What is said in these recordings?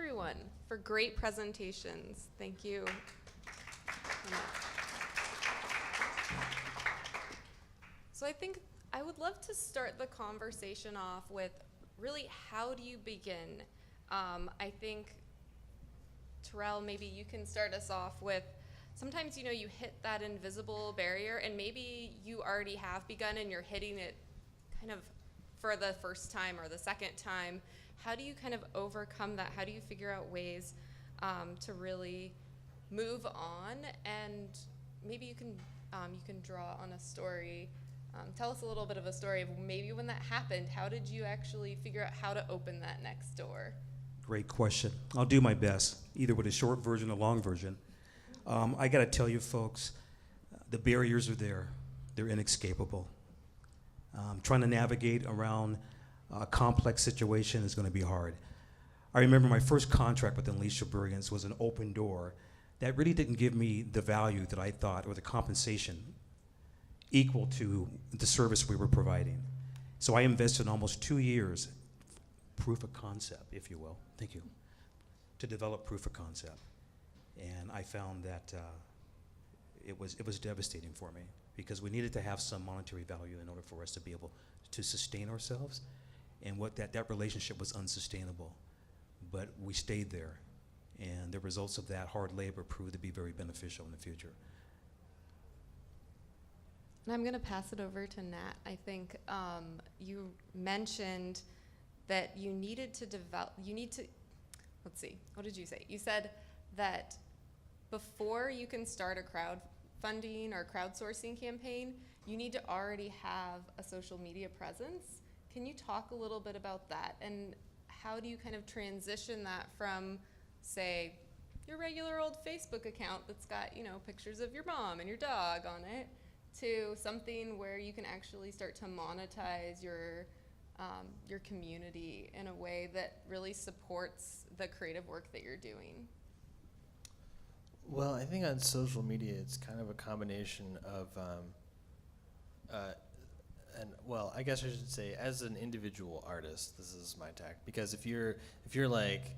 everyone for great presentations. Thank you. So I think I would love to start the conversation off with really, how do you begin? I think, Terrell, maybe you can start us off with, sometimes, you know, you hit that invisible barrier and maybe you already have begun and you're hitting it kind of for the first time or the second time. How do you kind of overcome that? How do you figure out ways to really move on? And maybe you can draw on a story. Tell us a little bit of a story of maybe when that happened. How did you actually figure out how to open that next door? Great question. I'll do my best, either with a short version or long version. I got to tell you, folks, the barriers are there. They're inescapable. Trying to navigate around a complex situation is going to be hard. I remember my first contract with Lease was an open door that really didn't give me the value that I thought, or the compensation equal to the service we were providing. So I invested almost 2 years, proof of concept, if you will, thank you, to develop proof of concept. And I found that it was devastating for me, because we needed to have some monetary value in order for us to be able to sustain ourselves. And what that relationship was unsustainable. But we stayed there, and the results of that hard labor proved to be very beneficial in the future. And I'm going to pass it over to Nat. I think you mentioned that you needed to develop, let's see, what did you say? You said that before you can start a crowdfunding or crowdsourcing campaign, you need to already have a social media presence. Can you talk a little bit about that, and how do you kind of transition that from, say, your regular old Facebook account that's got, you know, pictures of your mom and your dog on it, to something where you can actually start to monetize your community in a way that really supports the creative work that you're doing? Well, I think on social media, it's kind of a combination of and well, I guess I should say, as an individual artist, this is my tack. Because if you're like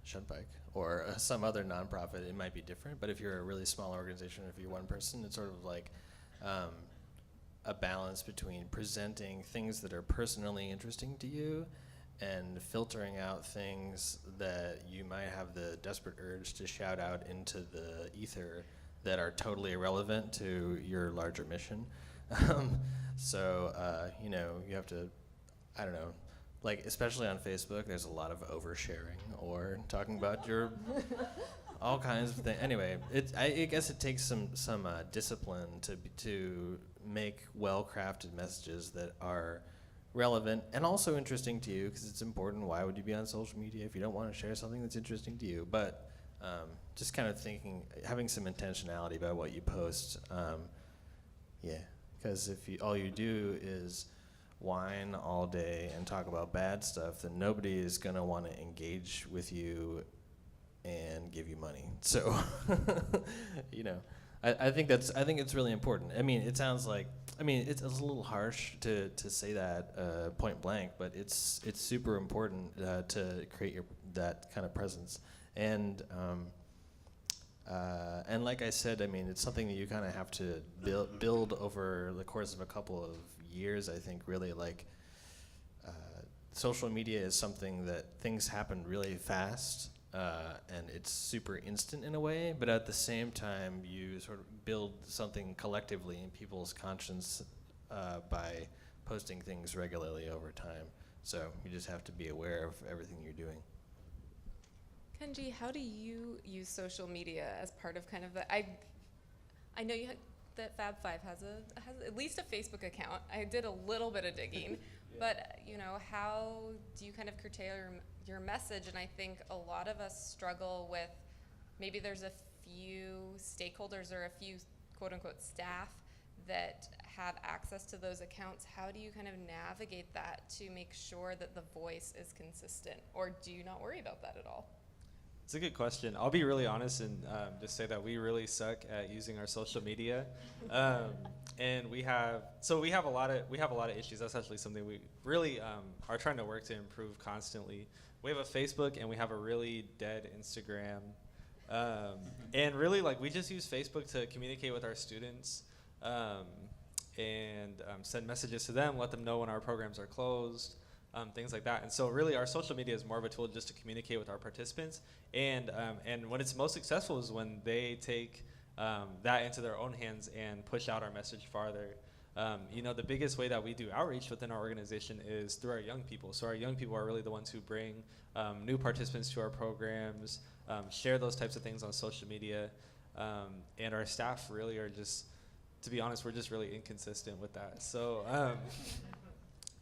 Shunpike or some other nonprofit, it might be different. But if you're a really small organization, or if you're one person, it's sort of like a balance between presenting things that are personally interesting to you and filtering out things that you might have the desperate urge to shout out into the ether that are totally irrelevant to your larger mission. You know, you have to, I don't know, like, especially on Facebook, there's a lot of oversharing or talking about your all kinds of things. Anyway, I guess it takes some discipline to make well-crafted messages that are relevant and also interesting to you, because it's important. Why would you be on social media if you don't want to share something that's interesting to you? But just kind of having some intentionality about what you post. Yeah, because if all you do is whine all day and talk about bad stuff, then nobody is going to want to engage with you and give you money. So, you know, I think it's really important. I mean, it sounds like, it's a little harsh to say that point blank, but it's super important to create that kind of presence. And like I said, it's something that you kind of have to build over the course of a couple of years. I think really, like, social media is something that things happen really fast, and it's super instant in a way, but at the same time you sort of build something collectively in people's conscience by posting things regularly over time. So you just have to be aware of everything you're doing. Kenji, how do you use social media as part of kind of the, I know that Fab 5 has at least a Facebook account. I did a little bit of digging, yeah. But you know, how do you kind of curtail your message? And I think a lot of us struggle with, maybe there's a few stakeholders or a few quote unquote staff that have access to those accounts. How do you kind of navigate that to make sure that the voice is consistent, or do you not worry about that at all? It's a good question. I'll be really honest and just say that we really suck at using our social media, and we have a lot of issues. That's actually something we really are trying to work to improve constantly. We have a Facebook and we have a really dead Instagram, and really we just use Facebook to communicate with our students, and send messages to them, let them know when our programs are closed. Things like that. And so really our social media is more of a tool just to communicate with our participants. And when it's most successful is when they take that into their own hands and push out our message farther. The biggest way that we do outreach within our organization is through our young people. So our young people are really the ones who bring new participants to our programs, share those types of things on social media. And our staff really are just, to be honest, we're just really inconsistent with that. So,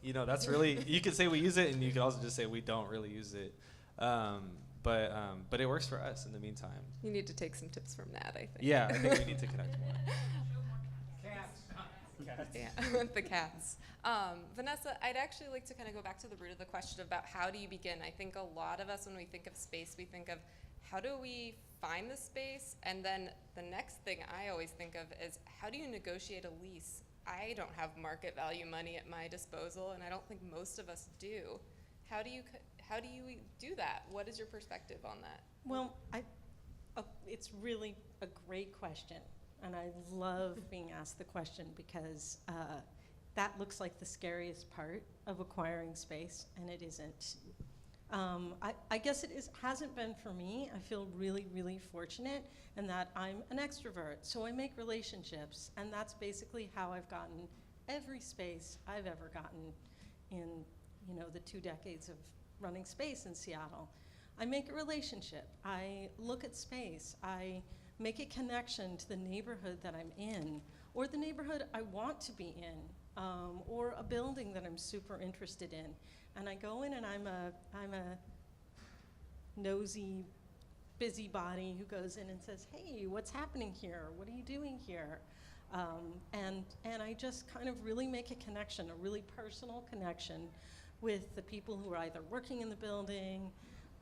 that's really, you could say we use it, and you could also just say we don't really use it. But it works for us in the meantime. You need to take some tips from Nat, I think. Yeah, I think we need to connect more. Cats. Yeah, the cats. Vanessa, I'd actually like to kind of go back to the root of the question about how do you begin. I think a lot of us, when we think of space, we think of how do we find the space, and then the next thing I always think of is how do you negotiate a lease? I don't have market value money at my disposal, and I don't think most of us do. How do you do that? What is your perspective on that? Well, it's really a great question, and I love being asked the question because that looks like the scariest part of acquiring space, and it isn't. I guess hasn't been for me. I feel really, really fortunate in that I'm an extrovert, so I make relationships, and that's basically how I've gotten every space I've ever gotten in, the 2 decades of running space in Seattle. I make a relationship. I look at space. I make a connection to the neighborhood that I'm in, or the neighborhood I want to be in, or a building that I'm super interested in. And I go in and I'm a nosy busybody who goes in and says, hey, what's happening here? What are you doing here? And I just kind of really make a connection, a really personal connection with the people who are either working in the building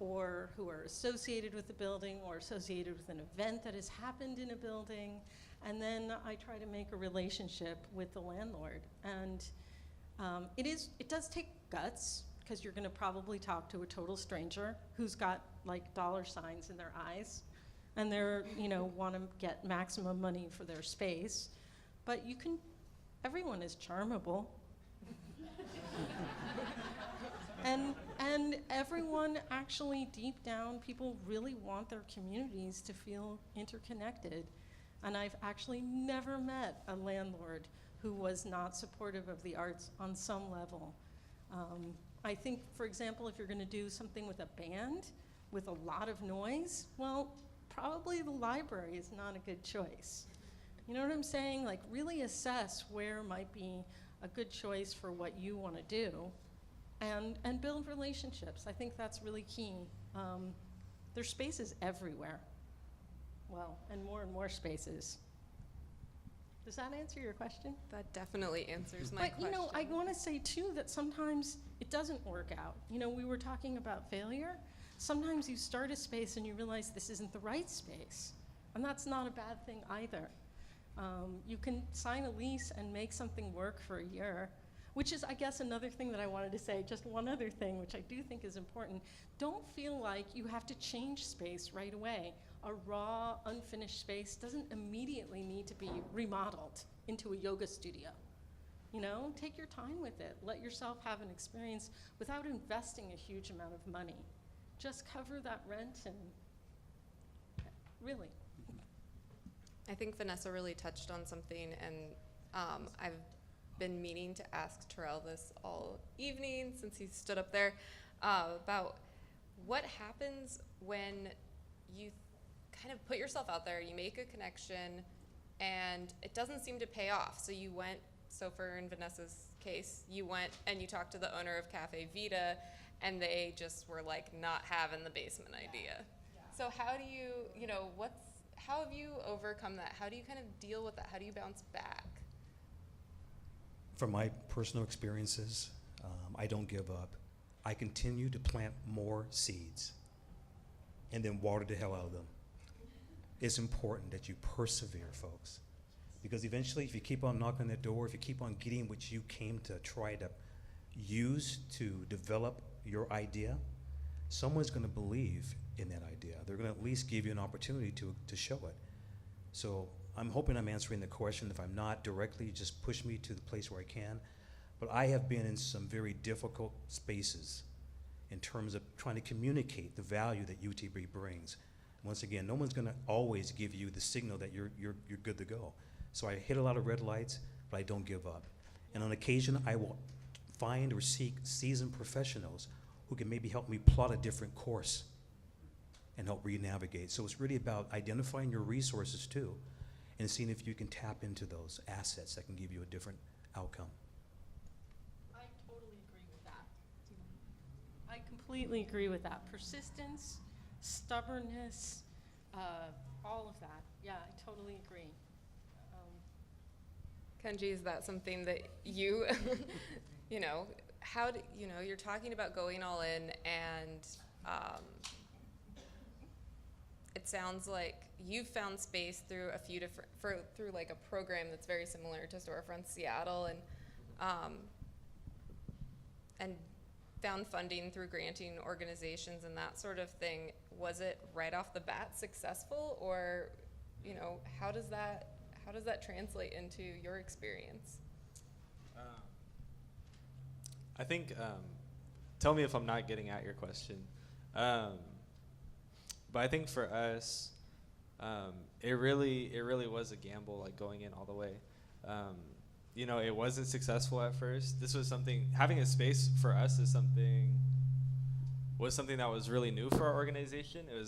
or who are associated with the building or associated with an event that has happened in a building. And then I try to make a relationship with the landlord. And it does take guts, because you're gonna probably talk to a total stranger who's got dollar signs in their eyes, and they're, wanna get maximum money for their space. But everyone is charmable. And everyone actually, deep down, people really want their communities to feel interconnected. And I've actually never met a landlord who was not supportive of the arts on some level. I think, for example, if you're gonna do something with a band with a lot of noise, well, probably the library is not a good choice. You know what I'm saying? Really assess where might be a good choice for what you wanna do, and build relationships. I think that's really key. There's spaces everywhere. Well, and more spaces. Does that answer your question? That definitely answers my question. But I want to say too that sometimes it doesn't work out. We were talking about failure. Sometimes you start a space and you realize this isn't the right space, and that's not a bad thing either. You can sign a lease and make something work for a year, which is, I guess, another thing that I wanted to say, just one other thing, which I do think is important. Don't feel like you have to change space right away. A raw, unfinished space doesn't immediately need to be remodeled into a yoga studio. Take your time with it. Let yourself have an experience without investing a huge amount of money. Just cover that rent and really. I think Vanessa really touched on something, and I've been meaning to ask Terrell this all evening since he stood up there, about what happens when you kind of put yourself out there, you make a connection, and it doesn't seem to pay off. So in Vanessa's case, you went and you talked to the owner of Cafe Vita, and they just were not having the basement idea. Yeah. So how do you, how have you overcome that? How do you kind of deal with that? How do you bounce back? From my personal experiences, I don't give up. I continue to plant more seeds. and then water the hell out of them. It's important that you persevere, folks. Because eventually, if you keep on knocking on that door, if you keep on getting what you came to try to use to develop your idea, someone's going to believe in that idea. They're going to at least give you an opportunity to show it. So I'm hoping I'm answering the question. If I'm not directly, just push me to the place where I can. But I have been in some very difficult spaces in terms of trying to communicate the value that UTB brings. Once again, no one's going to always give you the signal that you're good to go. So I hit a lot of red lights, but I don't give up. And on occasion, I will find or seek seasoned professionals who can maybe help me plot a different course and help re-navigate. So it's really about identifying your resources too, and seeing if you can tap into those assets that can give you a different outcome. I totally agree with that. I completely agree with that. Persistence, stubbornness, all of that. Yeah, I totally agree. Kenji, is that something that you, you know, how do, you know, you're talking about going all in, and it sounds like you've found space through a few different, through like a program that's very similar to Storefront Seattle, and found funding through granting organizations and that sort of thing. Was it right off the bat successful, or, you know, how does that translate into your experience? I think, tell me if I'm not getting at your question. But I think for us, it really was a gamble, like going in all the way. You know, it wasn't successful at first. This was something, having a space for us was something that was really new for our organization. It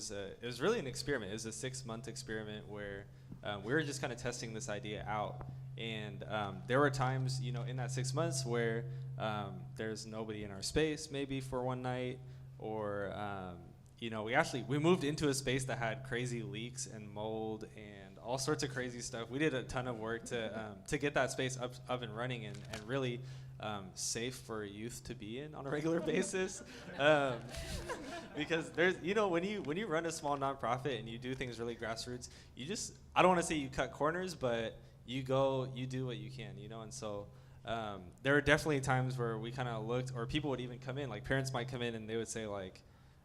was really an experiment. It was a 6-month experiment where we were just kind of testing this idea out. And there were times, you know, in that 6 months where there's nobody in our space maybe for one night, or, you know, we moved into a space that had crazy leaks and mold and all sorts of crazy stuff. We did a ton of work to get that space up and running and really safe for youth to be in on a regular basis. Because there's, you know, when you run a small nonprofit and you do things really grassroots, I don't want to say you cut corners, but you do what you can, you know. And so there were definitely times where we kind of looked, or people would even come in, like parents might come in and they would say like,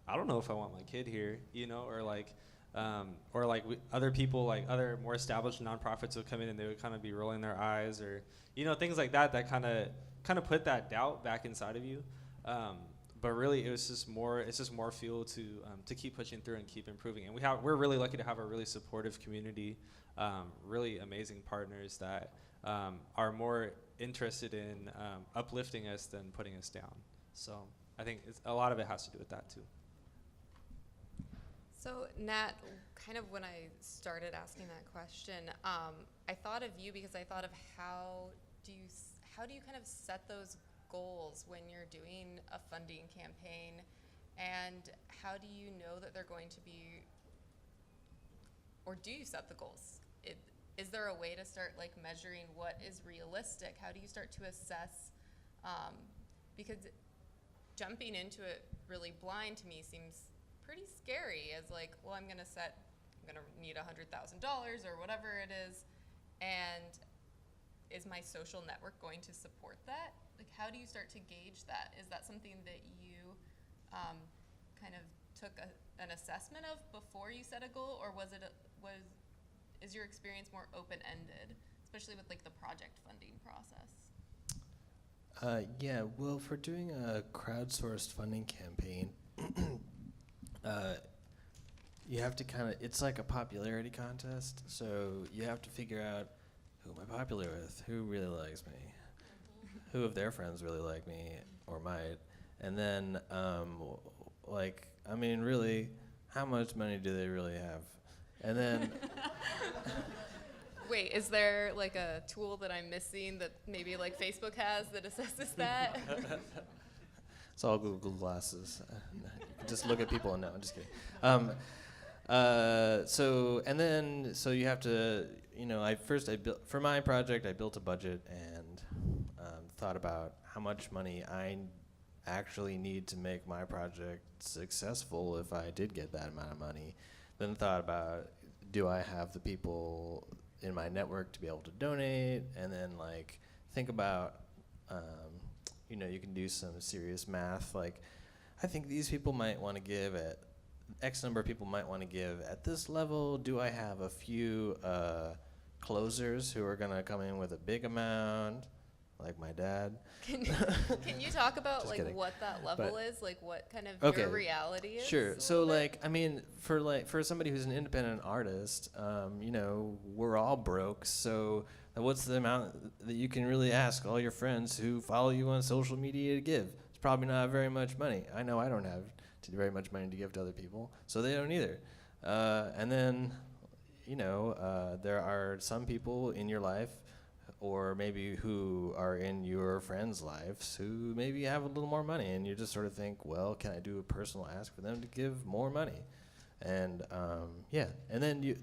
I don't know if I want my kid here, you know, or like other people, like other more established nonprofits would come in and they would kind of be rolling their eyes, or, you know, things like that kind of put that doubt back inside of you. But really, it's just more fuel to keep pushing through and keep improving. And we're really lucky to have a really supportive community, really amazing partners that are more interested in uplifting us than putting us down. So I think a lot of it has to do with that too. So Nat, kind of when I started asking that question, I thought of you because I thought of how do you kind of set those goals when you're doing a funding campaign, and how do you know that they're going to be, or do you set the goals? Is there a way to start like measuring what is realistic? How do you start to assess? Because jumping into it really blind to me seems pretty scary, as like, well, I'm gonna need $100,000 or whatever it is, and is my social network going to support that? Like, how do you start to gauge that? Is that something that you kind of took an assessment of before you set a goal, or is your experience more open-ended, especially with like the project funding process? Yeah, well, for doing a crowdsourced funding campaign, you have to it's like a popularity contest, so you have to figure out, who am I popular with? Who really likes me? Who of their friends really like me or might? And then, really, how much money do they really have? And then... Wait, is there like a tool that I'm missing that maybe like Facebook has that assesses that? It's all Google Glasses. You can just look at people and know. I'm just kidding. So you have to, you know, for my project, I built a budget and thought about how much money I actually need to make my project successful if I did get that amount of money? Then thought about, do I have the people in my network to be able to donate? And then like think about, you can do some serious math. Like, I think these people might want to give at X number of people might want to give at this level. Do I have a few closers who are gonna come in with a big amount, like my dad? Can you talk about Just like kidding. what that level But- is, like what kind of Okay. your reality is? Sure. a So little bit? like, I mean, for somebody who's an independent artist, we're all broke. So what's the amount that you can really ask all your friends who follow you on social media to give? It's probably not very much money. I know I don't have very much money to give to other people, so they don't either. And then, there are some people in your life, or maybe who are in your friends' lives, who maybe have a little more money, and you just sort of think, well, can I do a personal ask for them to give more money? And and then you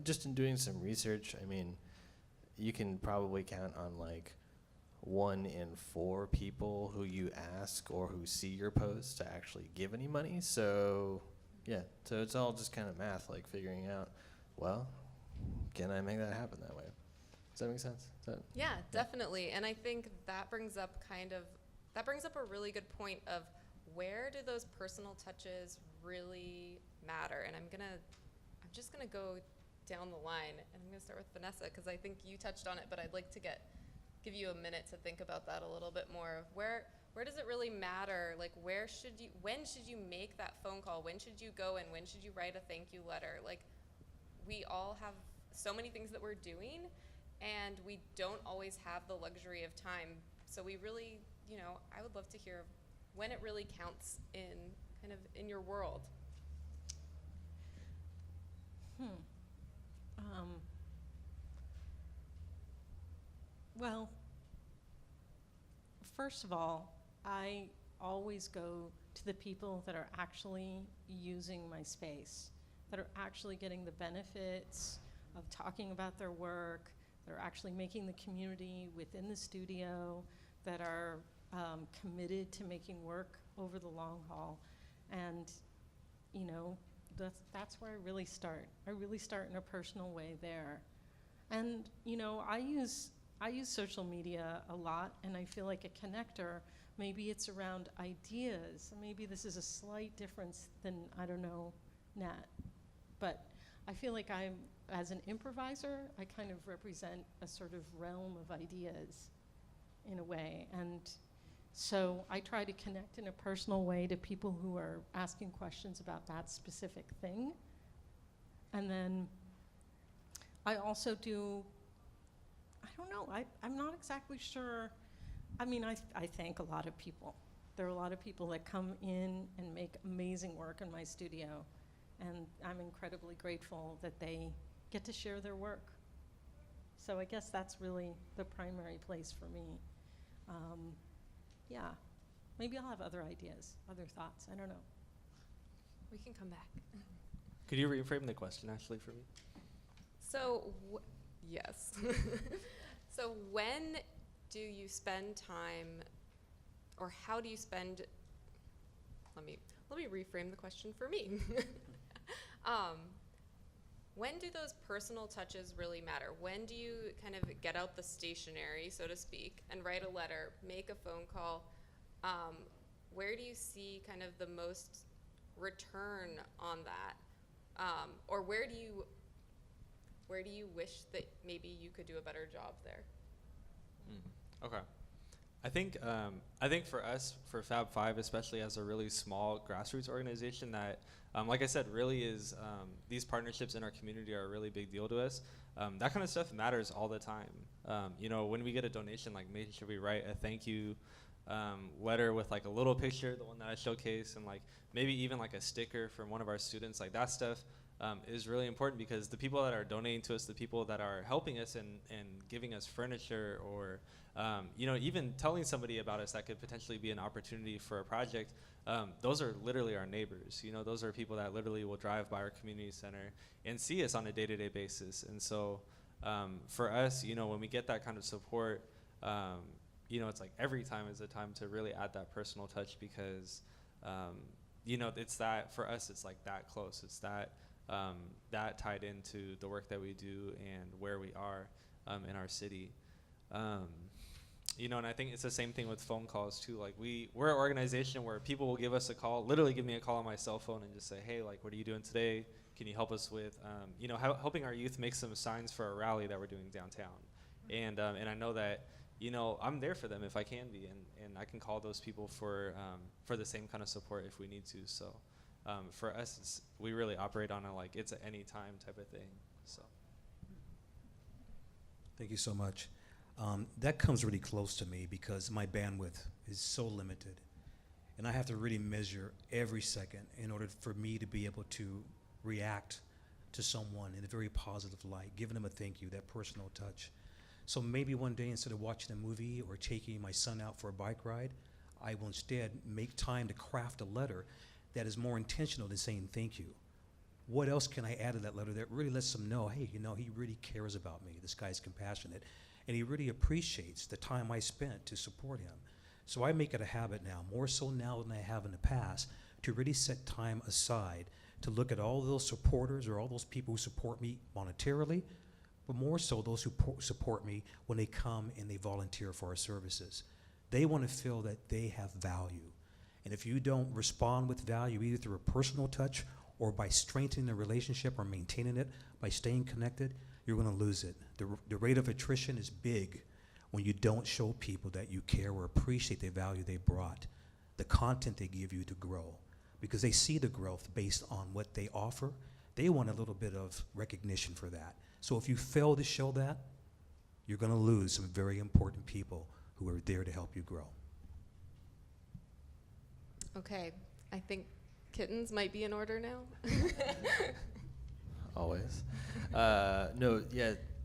just in doing some research, I mean, you can probably count on like 1 in 4 people who you ask or who see your post to actually give any money. So so it's all just kind of math, like figuring out, well, can I make that happen that way? Does that make sense? Yeah, definitely. And I think that brings up a really good point of where do those personal touches really matter? And I'm just gonna go down the line, and I'm gonna start with Vanessa because I think you touched on it, but I'd like to give you a minute to think about that a little bit more. Of where does it really matter? Like when should you make that phone call? When should you go and when should you write a thank you letter? Like, we all have so many things that we're doing, and we don't always have the luxury of time. So we really, I would love to hear when it really counts in your world. Well, first of all, I always go to the people that are actually using my space, that are actually getting the benefits of talking about their work, that are actually making the community within the studio, that are committed to making work over the long haul. And, that's where I really start. I really start in a personal way there. And, I use social media a lot, and I feel like a connector. Maybe it's around ideas. Maybe this is a slight difference than, I don't know, Nat. But I feel like as an improviser, I kind of represent a sort of realm of ideas in a way. And so I try to connect in a personal way to people who are asking questions about that specific thing. And then I also do, I don't know, I'm not exactly sure. I mean, I thank a lot of people. There are a lot of people that come in and make amazing work in my studio, and I'm incredibly grateful that they get to share their work. So I guess that's really the primary place for me. Yeah, maybe I'll have other ideas, other thoughts, I don't know. We can come back. Could you reframe the question, Ashley, for me? So, yes. So when do you spend time, or how do you spend, let me reframe the question for me. When do those personal touches really matter? When do you kind of get out the stationery, so to speak, and write a letter, make a phone call? Where do you see kind of the most return on that? Or where do you wish that maybe you could do a better job there? Okay. I think for us, for Fab 5, especially as a really small grassroots organization that, like I said, really is, these partnerships in our community are a really big deal to us. That kind of stuff matters all the time. When we get a donation, like making sure we write a thank you letter with like a little picture, the one that I showcased, and like maybe even like a sticker from one of our students, like that stuff is really important, because the people that are donating to us, the people that are helping us and giving us furniture, or even telling somebody about us that could potentially be an opportunity for a project, those are literally our neighbors. Those are people that literally will drive by our community center and see us on a day-to-day basis. And so for us, when we get that kind of support, it's like every time is a time to really add that personal touch because, it's that, for us, it's like that close. It's that tied into the work that we do and where we are in our city. And I think it's the same thing with phone calls too. Like we're an organization where people will give us a call, literally give me a call on my cell phone and just say, hey, like, what are you doing today? Can you help us with, helping our youth make some signs for a rally that we're doing downtown? And I know that, I'm there for them if I can be, and I can call those people for the same kind of support if we need to. So for us, we really operate on a like it's an anytime type of thing. So. Thank you so much. That comes really close to me because my bandwidth is so limited, and I have to really measure every second in order for me to be able to react to someone in a very positive light, giving them a thank you, that personal touch. So maybe one day, instead of watching a movie or taking my son out for a bike ride, I will instead make time to craft a letter that is more intentional than saying thank you. What else can I add to that letter that really lets them know, hey, he really cares about me. This guy's compassionate, and he really appreciates the time I spent to support him. So I make it a habit now, more so now than I have in the past, to really set time aside to look at all those supporters or all those people who support me monetarily, but more so those who support me when they come and they volunteer for our services. They want to feel that they have value. And if you don't respond with value, either through a personal touch or by strengthening the relationship or maintaining it by staying connected, you're going to lose it. The rate of attrition is big when you don't show people that you care or appreciate the value they brought, the content they give you to grow, because they see the growth based on what they offer. They want a little bit of recognition for that. So if you fail to show that, you're going to lose some very important people who are there to help you grow. Okay, I think kittens might be in order now. Always.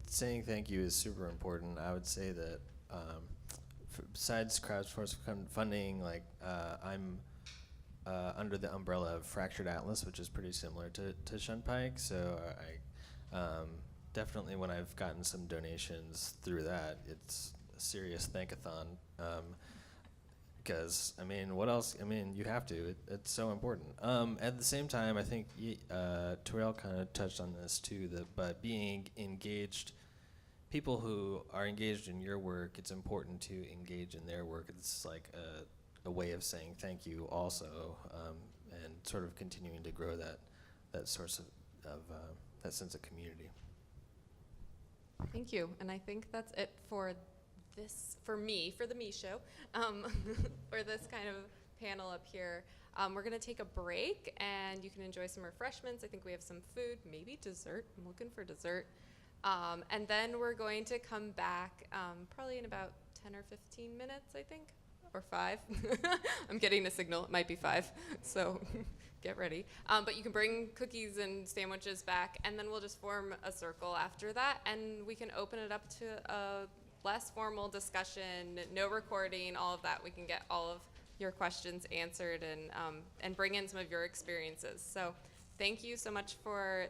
Saying thank you is super important. I would say that besides crowdsourced funding, I'm under the umbrella of Fractured Atlas, which is pretty similar to Shunpike. So I definitely, when I've gotten some donations through that, it's a serious thankathon. Because, what else? You have to. It's so important. At the same time, I think Terrell kind of touched on this too, but being engaged, people who are engaged in your work, it's important to engage in their work. It's like a way of saying thank you also, and sort of continuing to grow that source of that sense of community. Thank you, and I think that's it for the Me Show, for this kind of panel up here. We're gonna take a break and you can enjoy some refreshments. I think we have some food, maybe dessert. I'm looking for dessert. And then we're going to come back probably in about 10 or 15 minutes, I think, or 5. I'm getting a signal, it might be 5, so get ready. But you can bring cookies and sandwiches back, and then we'll just form a circle after that, and we can open it up to a less formal discussion, no recording, all of that. We can get all of your questions answered and bring in some of your experiences. So thank you so much for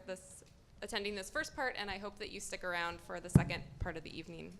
attending this first part, and I hope that you stick around for the second part of the evening.